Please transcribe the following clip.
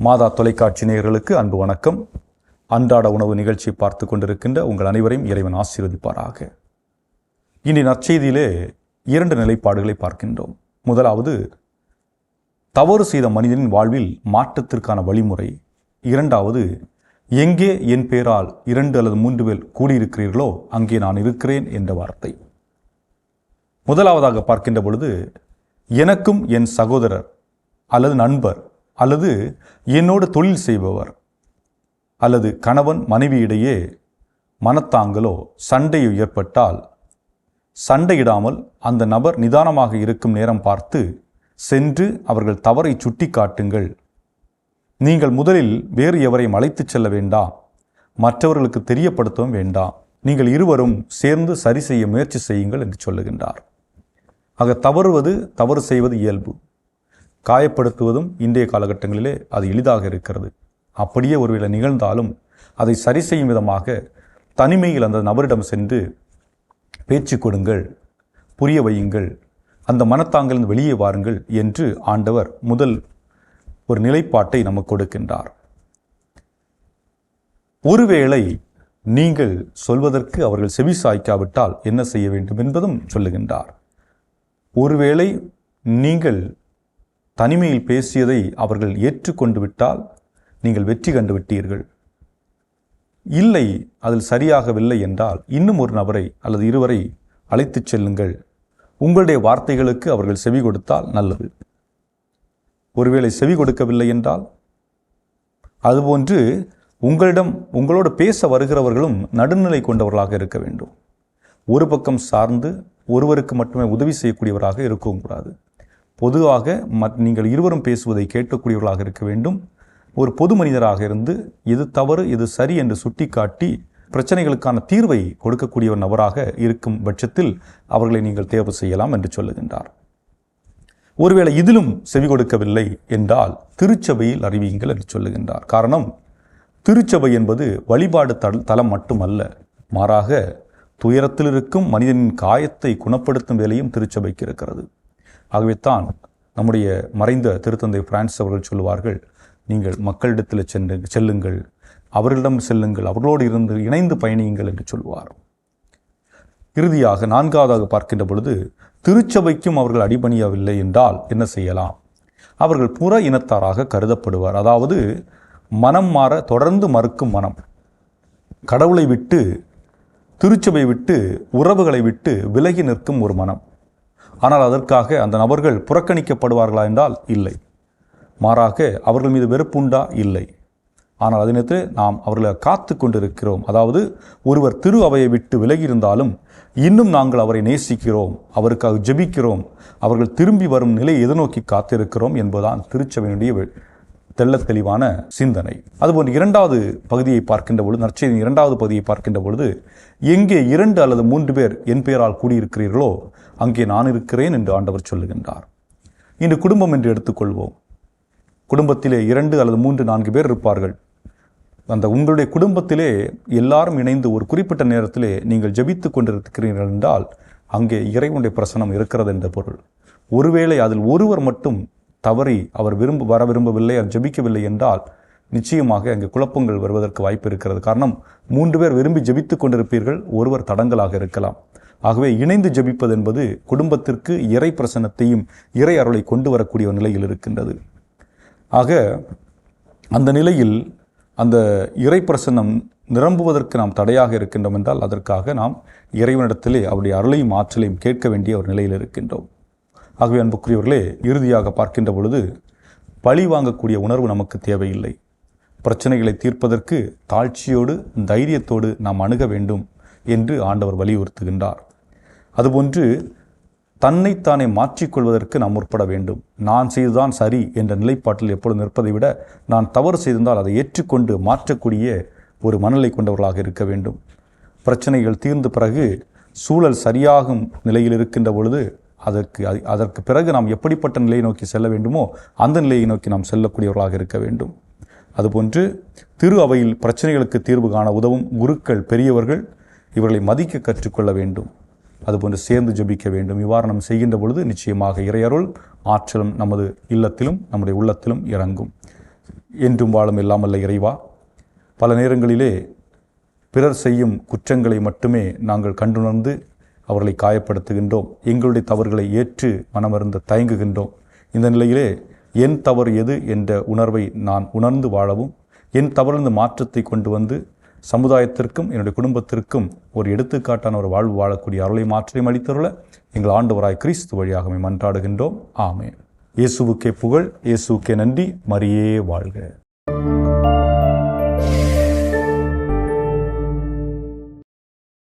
மாதா தொலைக்காட்சி நேயர்களுக்கு அன்பு வணக்கம். அன்றாட உணவு நிகழ்ச்சியை பார்த்து கொண்டிருக்கின்ற உங்கள் அனைவரையும் இறைவன் ஆசீர்வதிப்பாராக. இன்றைய நற்செய்தியிலே 2 நிலைப்பாடுகளை பார்க்கின்றோம். முதலாவது, தவறு செய்த மனிதனின் வாழ்வில் மாற்றத்திற்கான வழிமுறை. இரண்டாவது, எங்கே என் பேரால் 2 அல்லது 3 பேர் கூடியிருக்கிறீர்களோ அங்கே நான் இருக்கிறேன் என்ற வார்த்தை. முதலாவதாக பார்க்கின்ற பொழுது, எனக்கும் என் சகோதரர் அல்லது நண்பர் அல்லது என்னோடு தொழில் செய்பவர் அல்லது கணவன் மனைவியிடையே மனத்தாங்கலோ சண்டையோ ஏற்பட்டால் சண்டையிடாமல் அந்த நபர் நிதானமாக இருக்கும் நேரம் பார்த்து சென்று அவர்கள் தவறை சுட்டி காட்டுங்கள். நீங்கள் முதலில் வேறு எவரையும் அழைத்துச் செல்ல வேண்டாம், மற்றவர்களுக்கு தெரியப்படுத்தவும் வேண்டாம். நீங்கள் இருவரும் சேர்ந்து சரி செய்ய முயற்சி செய்யுங்கள் என்று சொல்லுகின்றார். ஆக தவறு செய்வது இயல்பு. காயப்படுத்துவதும் இன்றைய காலகட்டங்களிலே அது எளிதாக இருக்கிறது. அப்படியே ஒருவேளை நிகழ்ந்தாலும் அதை சரி செய்யும் விதமாக தனிமையில் அந்த நபரிடம் சென்று பேச்சு கொடுங்கள், புரிய வையுங்கள், அந்த மனத்தாங்கிலிருந்து வெளியே வாருங்கள் என்று ஆண்டவர் முதல் ஒரு நிலைப்பாட்டை நமக்கு கொடுக்கின்றார். ஒருவேளை நீங்கள் சொல்வதற்கு அவர்கள் செவி சாய்க்காவிட்டால் என்ன செய்ய வேண்டும் என்பதும் சொல்லுகின்றார். ஒருவேளை நீங்கள் தனிமையில் பேசியதை அவர்கள் ஏற்றுக்கொண்டு விட்டால் நீங்கள் வெற்றி கண்டு விட்டீர்கள். இல்லை, அதில் சரியாகவில்லை என்றால் இன்னும் ஒரு நபரை அல்லது இருவரை அழைத்துச் செல்லுங்கள். உங்களுடைய வார்த்தைகளுக்கு அவர்கள் செவி கொடுத்தால் நல்லது. ஒருவேளை செவி கொடுக்கவில்லை என்றால், அதுபோன்று உங்களோடு பேச வருகிறவர்களும் நடுநிலை கொண்டவர்களாக இருக்க வேண்டும். ஒரு பக்கம் சார்ந்து ஒருவருக்கு மட்டுமே உதவி செய்யக்கூடியவராக இருக்கவும் கூடாது. பொதுவாக நீங்கள் இருவரும் பேசுவதை கேட்கக்கூடியவர்களாக இருக்க வேண்டும். ஒரு பொது மனிதராக இருந்து எது தவறு எது சரி என்று சுட்டிக்காட்டி பிரச்சனைகளுக்கான தீர்வை கொடுக்கக்கூடிய ஒரு நபராக இருக்கும் பட்சத்தில் அவர்களை நீங்கள் தேர்வு செய்யலாம் என்று சொல்லுகின்றார். ஒருவேளை இதிலும் செவி கொடுக்கவில்லை என்றால் திருச்சபையில் அறிவியுங்கள் என்று சொல்லுகின்றார். காரணம், திருச்சபை என்பது வழிபாடு தலம் மட்டுமல்ல, மாறாக துயரத்தில் இருக்கும் மனிதனின் காயத்தை குணப்படுத்தும் வேலையும் திருச்சபைக்கு இருக்கிறது. ஆகவே தான் நம்முடைய மறைந்த திருத்தந்தை பிரான்சிஸ் அவர்கள் சொல்லுவார்கள், நீங்கள் மக்களிடத்தில் செல்லுங்கள், அவர்களிடம் செல்லுங்கள், அவர்களோடு இணைந்து பயணியுங்கள் என்று சொல்லுவார். இறுதியாக 4வதாக பார்க்கின்ற பொழுது, திருச்சபைக்கும் அவர்கள் அடிபணியவில்லை என்றால் என்ன செய்யலாம்? அவர்கள் புற இனத்தாராக கருதப்படுவார். அதாவது மனம் மாற தொடர்ந்து மறுக்கும் மனம், கடவுளை விட்டு திருச்சபை விட்டு உறவுகளை விட்டு விலகி நிற்கும் ஒரு மனம். ஆனால் அதற்காக அந்த நபர்கள் புறக்கணிக்கப்படுவார்களா என்றால் இல்லை. மாறாக அவர்கள் மீது வெறுப்புண்டா? இல்லை. ஆனால் அதே நேரத்தில் நாம் அவர்களை காத்து கொண்டிருக்கிறோம். அதாவது ஒருவர் திரு அவையை விட்டு விலகி இருந்தாலும் இன்னும் நாங்கள் அவரை நேசிக்கிறோம், அவருக்காக ஜெபிக்கிறோம், அவர்கள் திரும்பி வரும் நிலை எதிர்நோக்கி காத்திருக்கிறோம் என்பதுதான் திருச்சபையினுடைய தெள்ள தெளிவான சிந்தனை. அதுபோன்று 2வது பகுதியை பார்க்கின்ற பொழுது, நற்செய்தியின் 2வது பகுதியை பார்க்கின்ற பொழுது, எங்கே 2 அல்லது 3 பேர் என் பெயரால் கூடியிருக்கிறீர்களோ அங்கே நான் இருக்கிறேன் என்று ஆண்டவர் சொல்லுகின்றார். இன்று குடும்பம் என்று எடுத்துக்கொள்வோம். குடும்பத்திலே 2 அல்லது 3, 4 பேர் இருப்பார்கள். அந்த உங்களுடைய குடும்பத்திலே எல்லாரும் இணைந்து ஒரு குறிப்பிட்ட நேரத்திலே நீங்கள் ஜெபித்து கொண்டிருக்கிறீர்கள் என்றால் அங்கே இறைவனுடைய பிரசன்னம் இருக்கிறது என்ற பொருள். ஒருவேளை அதில் ஒருவர் மட்டும் தவறி அவர் வர விரும்பவில்லை, அவர் ஜெபிக்கவில்லை என்றால் நிச்சயமாக அங்கே குழப்பங்கள் வருவதற்கு வாய்ப்பு இருக்கிறது. காரணம், 3 பேர் விரும்பி ஜெபித்து கொண்டிருப்பீர்கள், ஒருவர் தடங்கலாக இருக்கலாம். ஆகவே இணைந்து ஜெபிப்பது என்பது குடும்பத்திற்கு இறை பிரசன்னத்தையும் இறை அருளை கொண்டு வரக்கூடிய ஒரு நிலையில் இருக்கின்றது. ஆக அந்த நிலையில் அந்த இறை பிரசன்னம் நிரம்புவதற்கு நாம் தடையாக இருக்கின்றோம் என்றால் அதற்காக நாம் இறைவனிடத்திலே அவருடைய அருளையும் ஆற்றலையும் கேட்க வேண்டிய ஒரு நிலையில் இருக்கின்றோம். ஆகவே அன்புக்குரியவர்களே, இறுதியாக பார்க்கின்ற பொழுது பழி வாங்கக்கூடிய உணர்வு நமக்கு தேவையில்லை. பிரச்சனைகளை தீர்ப்பதற்கு தாழ்ச்சியோடு தைரியத்தோடு நாம் அணுக வேண்டும் என்று ஆண்டவர் வலியுறுத்துகின்றார். அதுபோன்று தன்னைத்தானே மாற்றிக்கொள்வதற்கு நாம் முற்பட வேண்டும். நான் செய்துதான் சரி என்ற நிலைப்பாட்டில் எப்பொழுது நிற்பதை விட நான் தவறு செய்திருந்தால் அதை ஏற்றுக்கொண்டு மாற்றக்கூடிய ஒரு மனநிலை கொண்டவர்களாக இருக்க வேண்டும். பிரச்சனைகள் தீர்ந்த பிறகு சூழல் சரியாகும் நிலையில் இருக்கின்ற பொழுது அதற்கு பிறகு நாம் எப்படிப்பட்ட நிலையை நோக்கி செல்ல வேண்டுமோ அந்த நிலையை நோக்கி நாம் செல்லக்கூடியவர்களாக இருக்க வேண்டும். அதுபோன்று திரு அவையில் பிரச்சனைகளுக்கு தீர்வு காண உதவும் குருக்கள், பெரியவர்கள் இவர்களை மதிக்க கற்றுக்கொள்ள வேண்டும். அதுபோன்று சேர்ந்து ஜெபிக்க வேண்டும். இவ்வாறு நாம் செய்கின்ற பொழுது நிச்சயமாக இறையருள் ஆற்றலும் நமது இல்லத்திலும் நம்முடைய உள்ளத்திலும் இறங்கும். என்றும் வாழும் எல்லாமல்ல இறைவா, பல நேரங்களிலே பிறர் செய்யும் குற்றங்களை மட்டுமே நாங்கள் கண்டுணர்ந்து அவர்களை காயப்படுத்துகின்றோம். எங்களுடைய தவறுகளை ஏற்று மனமருந்த தயங்குகின்றோம். இந்த நிலையிலே என் தவறு எது என்ற உணர்வை நான் உணர்ந்து வாழவும், என் தவறிலிருந்து மாற்றத்தை கொண்டு வந்து சமுதாயத்திற்கும் என்னுடைய குடும்பத்திற்கும் ஒரு எடுத்துக்காட்டான ஒரு வாழ்வு வாழக்கூடிய அருளை மாற்றையும் அளித்தருள எங்கள் ஆண்டவராய் கிறிஸ்து வழியாக மன்றாடுகின்றோம். ஆமென். இயேசுவுக்கே புகழ், இயேசுவுக்கே நன்றி. மரியே வாழ்க.